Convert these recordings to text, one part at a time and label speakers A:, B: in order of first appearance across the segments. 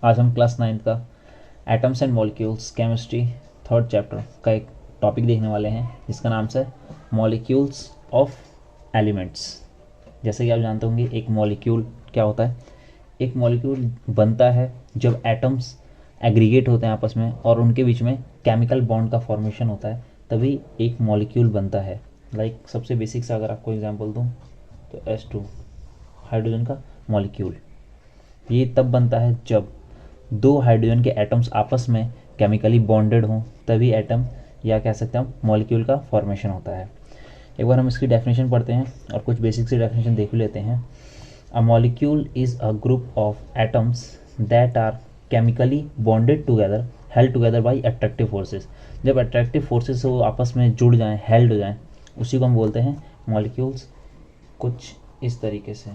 A: आज हम क्लास 9 का atoms and molecules chemistry third chapter का एक टॉपिक देखने वाले हैं जिसका नाम से मॉलिक्यूल्स ऑफ एलिमेंट्स। जैसे कि आप जानते होंगे एक मॉलिक्यूल क्या होता है। एक मॉलिक्यूल बनता है जब एटम्स एग्रीगेट होते हैं आपस में और उनके बीच में केमिकल बॉन्ड का फॉर्मेशन होता है, तभी एक मॉलिक्यूल बनता है। लाइक सबसे बेसिक सा अगर आपको एग्जांपल दूं तो H2 हाइड्रोजन का मॉलिक्यूल ये तब बनता है जब दो हाइड्रोजन के एटम्स आपस में केमिकली बॉन्डेड हों, तभी एटम या कह सकते हैं हम मॉलिक्यूल का फॉर्मेशन होता है। एक बार हम इसकी डेफिनेशन पढ़ते हैं और कुछ बेसिक सी डेफिनेशन देख लेते हैं। A molecule is a group of atoms that are chemically bonded together held together by attractive forces. जब अट्रैक्टिव फोर्सेस से वो आपस में जुड़ जाएं, हेल्ड हो जाएं, उसी को हम बोलते हैं मॉलिक्यूल्स। कुछ इस तरीके से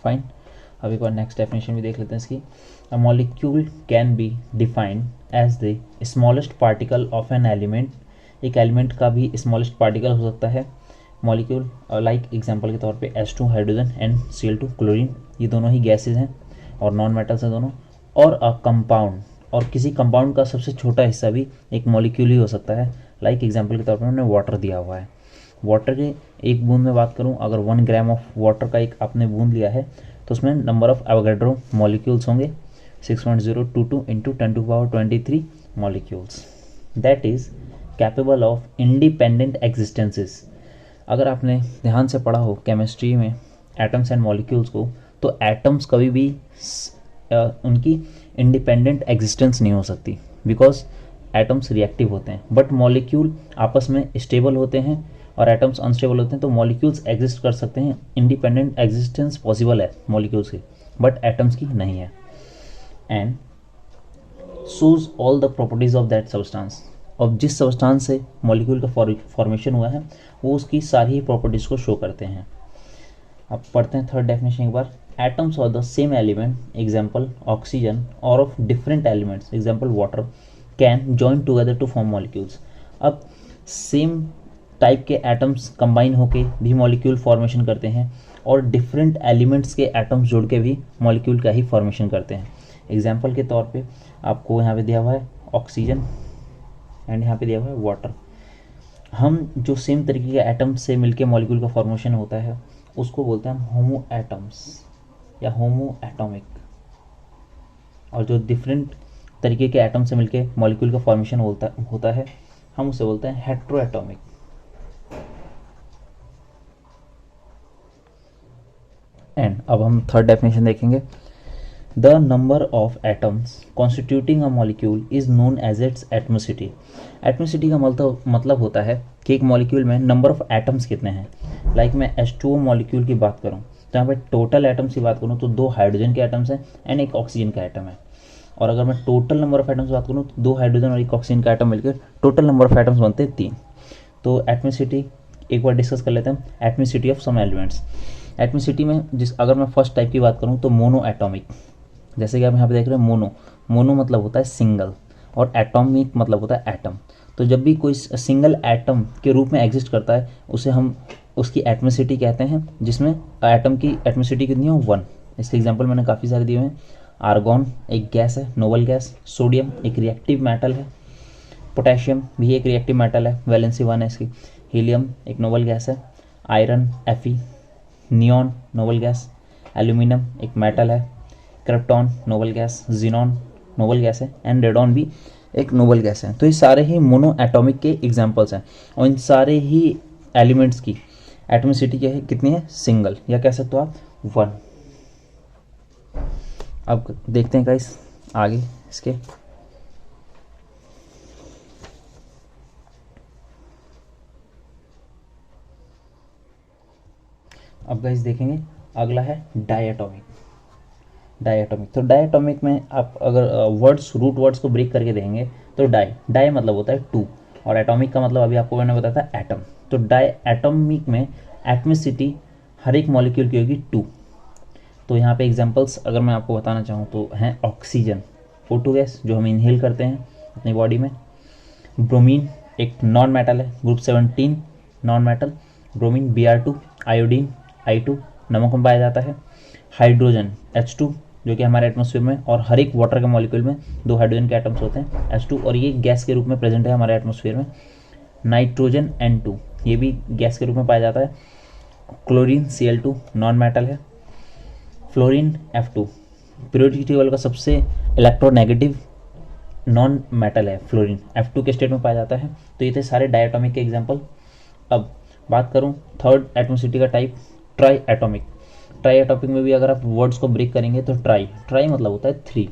A: फाइन। अब एक बार नेक्स्ट डेफिनेशन भी देख लेते हैं इसकी। A molecule can be defined as the smallest particle of an element. एक एलिमेंट का भी स्मॉलेस्ट पार्टिकल हो सकता है मॉलिक्यूल। लाइक एग्जांपल के तौर पे H2 hydrogen and Cl2 chlorine, ये दोनों ही गैसेज हैं और नॉन मेटल्स हैं दोनों। और अ कंपाउंड, और किसी कंपाउंड का सबसे छोटा हिस्सा भी एक मॉलिक्यूल ही हो सकता है। लाइक एग्जांपल के तौर पर उन्होंने वाटर दिया हुआ है। वाटर के एक बूंद में बात करूं, अगर 1 ग्राम ऑफ वाटर का एक आपने बूंद लिया है तो उसमें नंबर ऑफ एवोगैड्रो मॉलिक्यूल्स होंगे 6.022 into 10⁻23 molecules. That is capable of independent existences. अगर आपने ध्यान से पढ़ा हो केमिस्ट्री में एटम्स एंड मॉलिक्यूल्स को, तो एटम्स कभी भी उनकी इंडिपेंडेंट एग्जिस्टेंस नहीं हो सकती, बिकॉज एटम्स रिएक्टिव होते हैं। बट मॉलिक्यूल आपस में स्टेबल होते हैं और एटम्स अनस्टेबल होते हैं, तो मॉलिक्यूल्स एग्जिस्ट कर सकते हैं। इंडिपेंडेंट एग्जिस्टेंस पॉसिबल है मॉलिक्यूल्स की, बट एटम्स की नहीं है। And shows all the properties of that substance. और जिस सब्सटेंस से मॉलिक्यूल का फॉर्मेशन हुआ है वो उसकी सारी ही प्रॉपर्टीज को शो करते हैं। अब पढ़ते हैं थर्ड डेफिनेशन एक बार। Atoms of the same element, example oxygen, और of different elements, example water, can join together to form molecules. अब सेम टाइप के एटम्स कंबाइन होके भी मॉलिक्यूल फॉर्मेशन करते हैं और डिफरेंट एलिमेंट्स के एटम्स जुड़ के भी मॉलिक्यूल का ही फॉर्मेशन करते हैं। एग्जाम्पल के तौर पे आपको यहाँ पे दिया हुआ है ऑक्सीजन एंड यहाँ पे दिया हुआ है वाटर। हम जो सेम तरीके के एटम्स से मिलके मॉलिक्यूल का फॉर्मेशन होता है उसको बोलते हैं हम होमो एटम्स या होमो एटॉमिक। और जो डिफरेंट तरीके के एटम से मिलके मॉलिक्यूल का फॉर्मेशन होता है हम उसे बोलते हैं हेट्रो एटॉमिक। एंड अब हम थर्ड डेफिनेशन देखेंगे। The number of atoms constituting a molecule is known as its atomicity. Atomicity का मतलब होता है कि एक मॉलिक्यूल में नंबर ऑफ एटम्स कितने हैं। लाइक मैं H2O मॉलिक्यूल की बात करूं तो यहाँ पे टोटल एटम्स की बात करूं तो 2 हाइड्रोजन के एटम्स हैं एंड एक ऑक्सीजन का एटम है। और अगर मैं टोटल नंबर ऑफ एटम्स की बात करूं तो 2 हाइड्रोजन और एक ऑक्सीजन का एटम मिलकर टोटल नंबर ऑफ एटम्स बनते हैं 3। तो एटमोसिटी एक बार डिस्कस कर लेते हैं। एटमोसिटी ऑफ सम एलिमेंट्स। एटमोसिटी में अगर मैं फर्स्ट टाइप की बात करूं तो मोनो एटॉमिक। जैसे कि आप यहाँ पे देख रहे हैं मोनो मतलब होता है सिंगल और एटॉमिक मतलब होता है एटम। तो जब भी कोई सिंगल एटम के रूप में एग्जिस्ट करता है उसे हम उसकी एटमोसिटी कहते हैं, जिसमें एटम की एटमोसिटी कितनी है 1। इसके एग्जांपल मैंने काफ़ी सारे दिए हैं। आर्गॉन एक गैस है, नोबल गैस। सोडियम एक रिएक्टिव मेटल है। पोटेशियम भी एक रिएक्टिव मेटल है, वैलेंसी 1 है इसकी। हीलियम एक नोबल गैस है। Iron Fe। Neon noble gas. Aluminium एक मेटल है। Krypton noble gas. Xenon noble gas है एंड रेडॉन भी एक नोबल गैस है। तो ये सारे ही मोनो एटॉमिक के एग्जांपल्स हैं और इन सारे ही एलिमेंट्स की एटमोसिटी क्या है, कितनी है, सिंगल, या कह सकते हो आप 1। अब देखते हैं गाइस आगे इसके। अब गाइस देखेंगे अगला है डायटोमिक। तो डायटोमिक में आप अगर रूट वर्ड्स को ब्रेक करके देखेंगे तो डाई मतलब होता है 2 और एटॉमिक का मतलब अभी आपको मैंने बताया था एटम। तो डायटोमिक में एटमोसिटी हर एक मॉलिक्यूल की होगी 2। तो यहाँ पे एग्जांपल्स अगर मैं आपको बताना चाहूँ तो हैं ऑक्सीजन O2 गैस जो हम इनहेल करते हैं अपनी बॉडी में। ब्रोमीन एक नॉन मेटल है, group 17 non metal bromine. Br2 iodine I2 नमक में पाया जाता है। हाइड्रोजन H2 जो कि हमारे एटमॉस्फेयर में, और हर एक वाटर के मॉलिक्यूल में 2 हाइड्रोजन के एटम्स होते हैं H2, और ये गैस के रूप में प्रेजेंट है हमारे एटमॉस्फेयर में। नाइट्रोजन N2 ये भी गैस के रूप में पाया जाता है। क्लोरीन Cl2 नॉन मेटल है। फ्लोरीन F2 पीरियोडिक टेबल का सबसे इलेक्ट्रोनेगेटिव नॉन मेटल है। फ्लोरीन F2 के स्टेट में पाया जाता है। तो ये थे सारे डायटोमिक के एग्जांपल। अब बात करूं थर्ड एटमॉसिटी का type, try atomic. Try atomic में भी अगर आप वर्ड्स को ब्रेक करेंगे तो ट्राई मतलब होता है 3,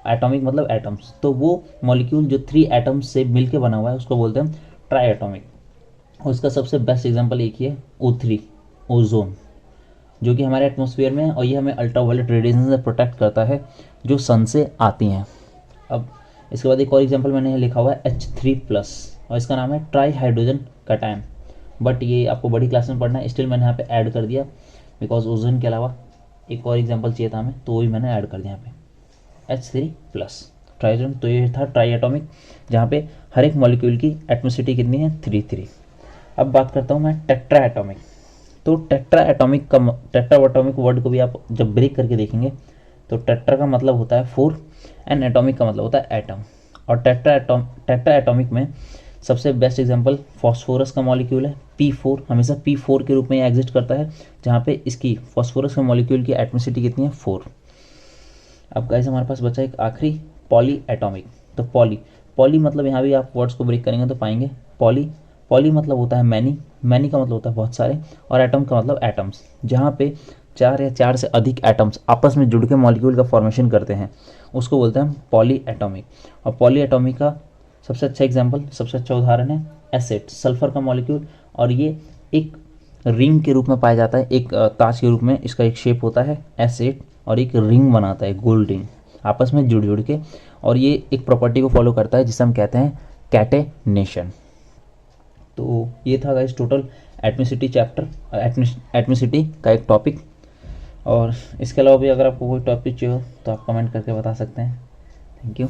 A: एटॉमिक मतलब एटम्स, तो वो मॉलिक्यूल जो 3 एटम्स से मिलके बना हुआ है उसको बोलते हैं ट्राई एटॉमिक। उसका सबसे बेस्ट एग्जांपल एक ही है, O3 ओजोन, जो कि हमारे एटमॉस्फेयर में है और ये हमें अल्ट्रावायलेट रेडिएशन से प्रोटेक्ट करता है जो सन से आती हैं। अब इसके बाद एक और एग्जांपल मैंने लिखा हुआ है H3+, और इसका नाम है ट्राई हाइड्रोजन कैटायन, बट ये आपको बड़ी क्लास में पढ़ना है, स्टिल मैंने यहाँ पे ऐड कर दिया बिकॉज ओजोन के अलावा एक और एग्जांपल चाहिए था हमें, तो वही मैंने ऐड कर दिया यहाँ पे H3+ ट्राइजन। तो ये था ट्राई एटॉमिक जहाँ पे हर एक मॉलिक्यूल की एटमॉसिटी कितनी है 3 3। अब बात करता हूँ मैं टेट्रा एटॉमिक। तो टेट्रा एटॉमिक वर्ड को भी आप जब ब्रेक करके देखेंगे तो टेट्रा का मतलब होता है 4 एंड एटॉमिक का मतलब होता है एटम। और टेट्रा एटॉमिक में सबसे बेस्ट एग्जांपल फॉस्फोरस का मॉलिक्यूल है P4, हमेशा P4 के रूप में एग्जिस्ट करता है, जहाँ पे इसकी फॉस्फोरस के मॉलिक्यूल की एटमॉसिटी कितनी है 4। अब गाइस हमारे पास बचा एक आखिरी पॉली एटॉमिक। तो पॉली मतलब यहाँ भी आप वर्ड्स को ब्रेक करेंगे तो पाएंगे पॉली मतलब होता है मैनी का मतलब होता है बहुत सारे, और एटम का मतलब एटम्स, जहाँ पे 4 या 4 से अधिक एटम्स आपस में जुड़ के मॉलिक्यूल का फॉर्मेशन करते हैं उसको बोलते हैं पॉली एटॉमिक। और पॉली एटॉमिक का सबसे अच्छा एग्जाम्पल, सबसे अच्छा उदाहरण है एसिड, सल्फर का मॉलिक्यूल, और ये एक रिंग के रूप में पाया जाता है, एक ताज के रूप में इसका एक शेप होता है एसिड, और एक रिंग बनाता है गोल्ड रिंग आपस में जुड़ के, और ये एक प्रॉपर्टी को फॉलो करता है जिसे हम कहते हैं कैटेनेशन। तो ये था guys total atomicity chapter, atomicity का एक टॉपिक। और इसके अलावा भी अगर आपको कोई टॉपिक चाहिए हो तो आप कमेंट करके बता सकते हैं। Thank you.